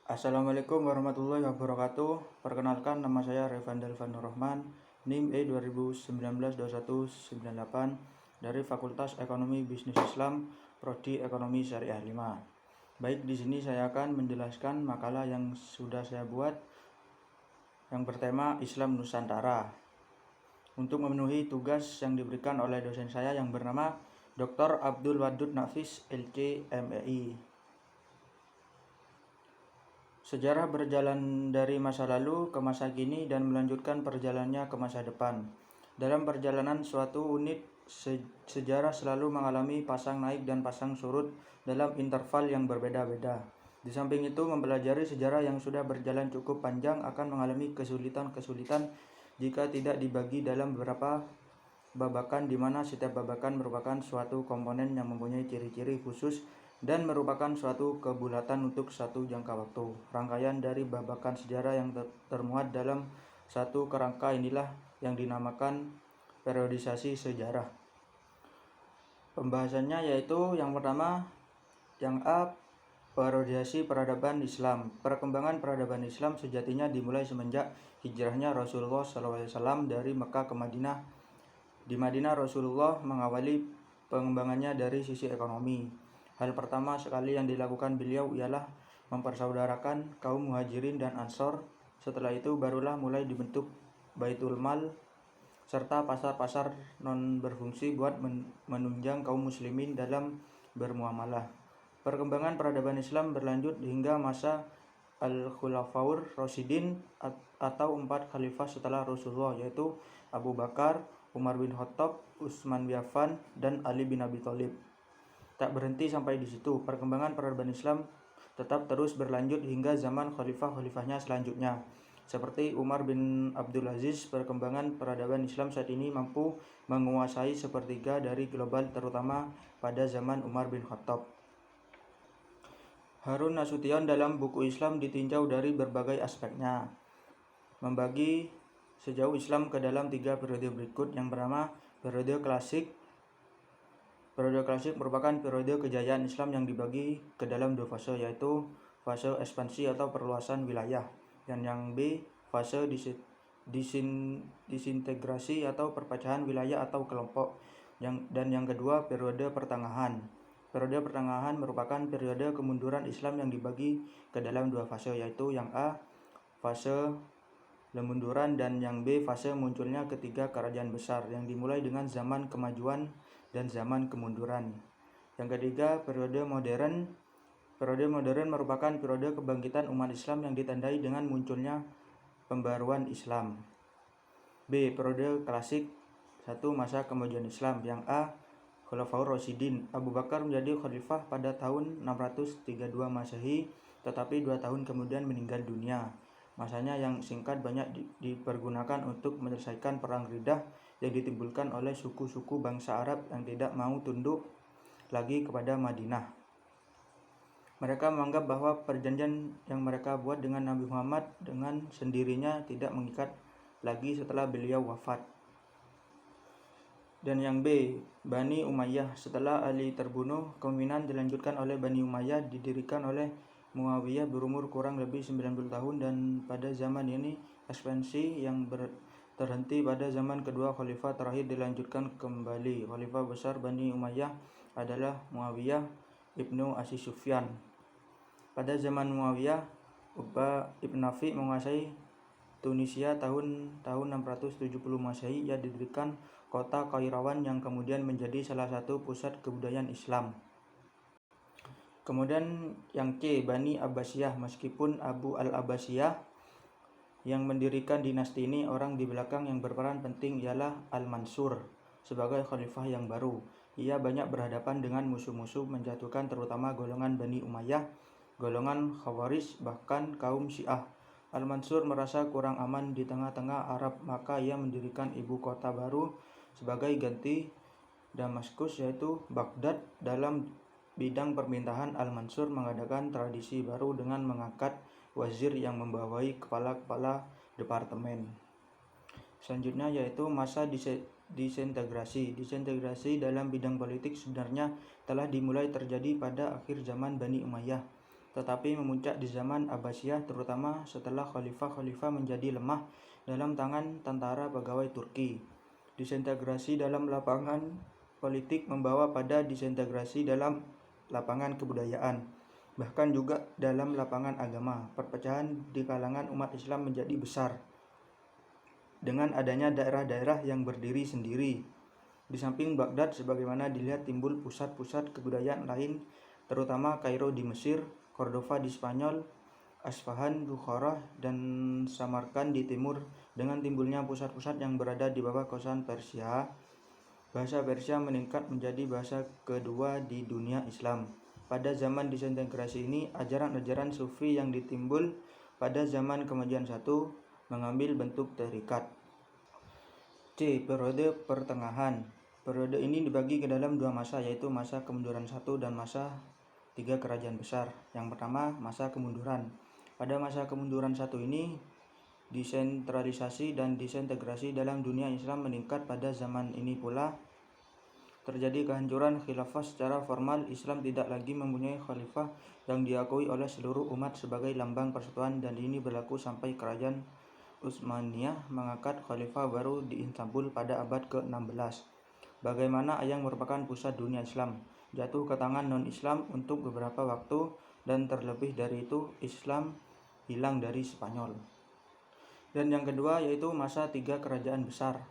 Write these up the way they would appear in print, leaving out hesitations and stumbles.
Assalamualaikum warahmatullahi wabarakatuh. Perkenalkan, nama saya Revan Delvan Nur Rahman, NIM E 2019-2198 dari Fakultas Ekonomi Bisnis Islam, Prodi Ekonomi Syariah 5. Baik, di sini saya akan menjelaskan makalah yang sudah saya buat yang bertema Islam Nusantara untuk memenuhi tugas yang diberikan oleh dosen saya yang bernama Dr. Abdul Wadud Nafis, LC, MEI. Sejarah berjalan dari masa lalu ke masa kini dan melanjutkan perjalanannya ke masa depan. Dalam perjalanan suatu unit sejarah selalu mengalami pasang naik dan pasang surut dalam interval yang berbeda-beda. Di samping itu, mempelajari sejarah yang sudah berjalan cukup panjang akan mengalami kesulitan-kesulitan jika tidak dibagi dalam beberapa babakan, di mana setiap babakan merupakan suatu komponen yang mempunyai ciri-ciri khusus dan merupakan suatu kebulatan untuk satu jangka waktu. Rangkaian dari babakan sejarah yang termuat dalam satu kerangka inilah yang dinamakan periodisasi sejarah. Pembahasannya yaitu yang pertama, yang A, periodisasi peradaban Islam. Perkembangan peradaban Islam sejatinya dimulai semenjak hijrahnya Rasulullah SAW dari Mekah ke Madinah. Di Madinah, Rasulullah mengawali pengembangannya dari sisi ekonomi. Hal pertama sekali yang dilakukan beliau ialah mempersaudarakan kaum muhajirin dan ansor. Setelah itu barulah mulai dibentuk Baitul Mal serta pasar-pasar non berfungsi buat menunjang kaum muslimin dalam bermuamalah. Perkembangan peradaban Islam berlanjut hingga masa Al-Khulafaur Rasyidin atau 4 khalifah setelah Rasulullah, yaitu Abu Bakar, Umar bin Khattab, Utsman bin Affan, dan Ali bin Abi Thalib. Tak berhenti sampai di situ, perkembangan peradaban Islam tetap terus berlanjut hingga zaman khalifah-khalifahnya selanjutnya. Seperti Umar bin Abdul Aziz, perkembangan peradaban Islam saat ini mampu menguasai sepertiga dari global, terutama pada zaman Umar bin Khattab. Harun Nasution dalam buku Islam ditinjau dari berbagai aspeknya, membagi sejauh Islam ke dalam 3 periode berikut. Yang pertama, periode klasik. Periode klasik merupakan periode kejayaan Islam yang dibagi ke dalam 2 fase, yaitu fase ekspansi atau perluasan wilayah, dan yang B, fase disintegrasi atau perpecahan wilayah atau kelompok. Dan yang kedua, periode pertengahan. Periode pertengahan merupakan periode kemunduran Islam yang dibagi ke dalam 2 fase, yaitu yang A, fase lemunduran, dan yang B, fase munculnya ketiga kerajaan besar yang dimulai dengan zaman kemajuan dan zaman kemunduran. Yang ketiga, periode modern. Periode modern merupakan periode kebangkitan umat Islam yang ditandai dengan munculnya pembaruan Islam. B, periode klasik. 1. Masa kemajuan Islam. Yang A, Khulafaur Rasyidin. Abu Bakar menjadi khalifah pada tahun 632 Masehi, tetapi 2 tahun kemudian meninggal dunia. Masanya yang singkat banyak dipergunakan untuk menyelesaikan perang Riddah yang ditimbulkan oleh suku-suku bangsa Arab yang tidak mau tunduk lagi kepada Madinah. Mereka menganggap bahwa perjanjian yang mereka buat dengan Nabi Muhammad dengan sendirinya tidak mengikat lagi setelah beliau wafat. Dan yang B, Bani Umayyah. Setelah Ali terbunuh, kepemimpinan dilanjutkan oleh Bani Umayyah, didirikan oleh Muawiyah berumur kurang lebih 90 tahun, dan pada zaman ini ekspansi yang terhenti pada zaman kedua khalifah terakhir dilanjutkan kembali. Khalifah besar Bani Umayyah adalah Muawiyah ibnu Asi Sufyan. Pada zaman Muawiyah, Uqbah ibn Nafi menguasai Tunisia tahun 670 Masehi. Ia didirikan kota Kairawan yang kemudian menjadi salah satu pusat kebudayaan Islam. Kemudian yang C, Bani Abbasiyah. Meskipun Abu al-Abbasiyah yang mendirikan dinasti ini, orang di belakang yang berperan penting ialah Al-Mansur sebagai khalifah yang baru. Ia banyak berhadapan dengan musuh-musuh, menjatuhkan terutama golongan Bani Umayyah, golongan Khawarij, bahkan kaum Syiah. Al-Mansur merasa kurang aman di tengah-tengah Arab, maka ia mendirikan ibu kota baru sebagai ganti Damaskus, yaitu Baghdad. Dalam bidang pemerintahan, Al-Mansur mengadakan tradisi baru dengan mengangkat wazir yang membawahi kepala-kepala departemen. Selanjutnya yaitu masa disintegrasi. Disintegrasi dalam bidang politik sebenarnya telah dimulai terjadi pada akhir zaman Bani Umayyah, tetapi memuncak di zaman Abbasiyah, terutama setelah khalifah-khalifah menjadi lemah dalam tangan tentara pegawai Turki. Disintegrasi dalam lapangan politik membawa pada disintegrasi dalam lapangan kebudayaan, bahkan juga dalam lapangan agama. Perpecahan di kalangan umat Islam menjadi besar dengan adanya daerah-daerah yang berdiri sendiri. Di samping Baghdad, sebagaimana dilihat, timbul pusat-pusat kebudayaan lain, terutama Kairo di Mesir, Cordova di Spanyol, Asfahan, Bukhara, dan Samarkand di timur. Dengan timbulnya pusat-pusat yang berada di bawah kekuasaan Persia, bahasa Persia meningkat menjadi bahasa kedua di dunia Islam. Pada zaman disintegrasi ini, ajaran-ajaran sufi yang ditimbul pada zaman kemajuan satu mengambil bentuk tarikat. C. Periode pertengahan. Periode ini dibagi ke dalam dua masa, yaitu masa kemunduran satu dan masa tiga kerajaan besar. Yang pertama, masa kemunduran. Pada masa kemunduran satu ini, desentralisasi dan disintegrasi dalam dunia Islam meningkat. Pada zaman ini pula terjadi kehancuran khilafah. Secara formal, Islam tidak lagi mempunyai khalifah yang diakui oleh seluruh umat sebagai lambang persatuan, dan ini berlaku sampai kerajaan Utsmaniyah mengangkat khalifah baru di Istanbul pada abad ke-16. Bagaimana yang merupakan pusat dunia Islam jatuh ke tangan non-Islam untuk beberapa waktu, dan terlebih dari itu Islam hilang dari Spanyol. Dan yang kedua yaitu masa tiga kerajaan besar.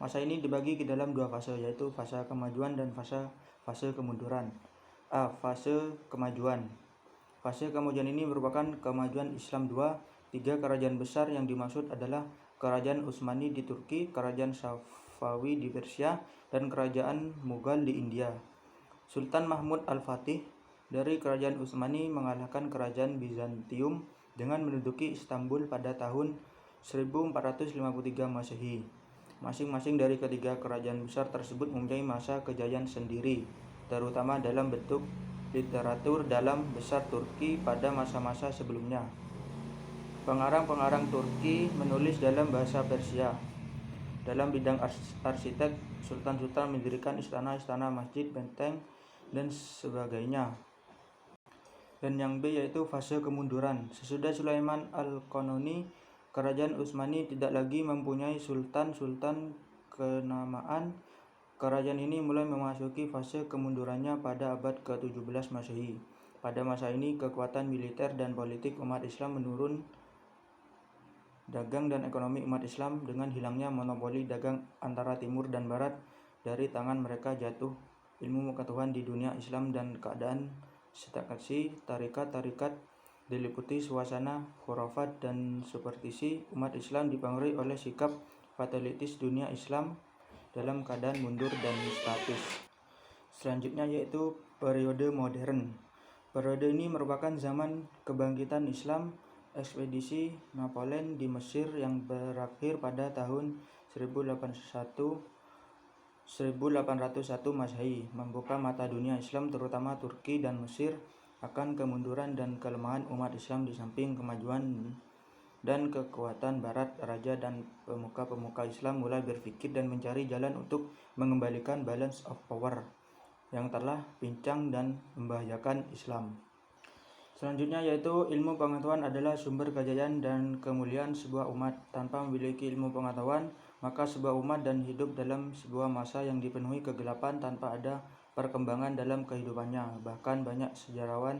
Masa ini dibagi ke dalam dua fase, yaitu fase kemajuan dan fase kemunduran. A. Fase kemajuan. Fase kemajuan ini merupakan kemajuan Islam dua. Tiga kerajaan besar yang dimaksud adalah kerajaan Utsmani di Turki, kerajaan Safawi di Persia, dan kerajaan Mughal di India. Sultan Mahmud Al-Fatih dari kerajaan Utsmani mengalahkan kerajaan Bizantium dengan menduduki Istanbul pada tahun 1453 Masehi. Masing-masing dari ketiga kerajaan besar tersebut mempunyai masa kejayaan sendiri, terutama dalam bentuk literatur dalam besar Turki pada masa-masa sebelumnya. Pengarang-pengarang Turki menulis dalam bahasa Persia. Dalam bidang arsitek, sultan-sultan mendirikan istana-istana, masjid, benteng, dan sebagainya. Dan yang B yaitu fase kemunduran. Sesudah Sulaiman Al-Qanuni, kerajaan Utsmani tidak lagi mempunyai sultan-sultan kenamaan. Kerajaan ini mulai memasuki fase kemundurannya pada abad ke-17 Masehi. Pada masa ini, kekuatan militer dan politik umat Islam menurun. Dagang dan ekonomi umat Islam dengan hilangnya monopoli dagang antara timur dan barat dari tangan mereka jatuh. Ilmu pengetahuan di dunia Islam dan keadaan stagnasi tarikat-tarikat diliputi suasana khurafat dan superstisi. Umat Islam dipengaruhi oleh sikap fatalitis dunia Islam dalam keadaan mundur dan statis. Selanjutnya yaitu periode modern. Periode ini merupakan zaman kebangkitan Islam. Ekspedisi Napoleon di Mesir yang berakhir pada tahun 1801 Masehi membuka mata dunia Islam, terutama Turki dan Mesir, akan kemunduran dan kelemahan umat Islam. Di samping kemajuan dan kekuatan barat, raja dan pemuka-pemuka Islam mulai berpikir dan mencari jalan untuk mengembalikan balance of power yang telah pincang dan membahayakan Islam. Selanjutnya yaitu ilmu pengetahuan adalah sumber kejayaan dan kemuliaan sebuah umat. Tanpa memiliki ilmu pengetahuan, maka sebuah umat dan hidup dalam sebuah masa yang dipenuhi kegelapan tanpa ada perkembangan dalam kehidupannya. Bahkan banyak sejarawan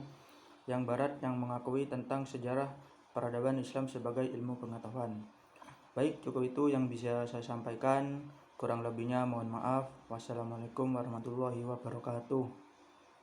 yang barat yang mengakui tentang sejarah peradaban Islam sebagai ilmu pengetahuan. Baik, cukup itu yang bisa saya sampaikan. Kurang lebihnya mohon maaf. Wassalamualaikum warahmatullahi wabarakatuh.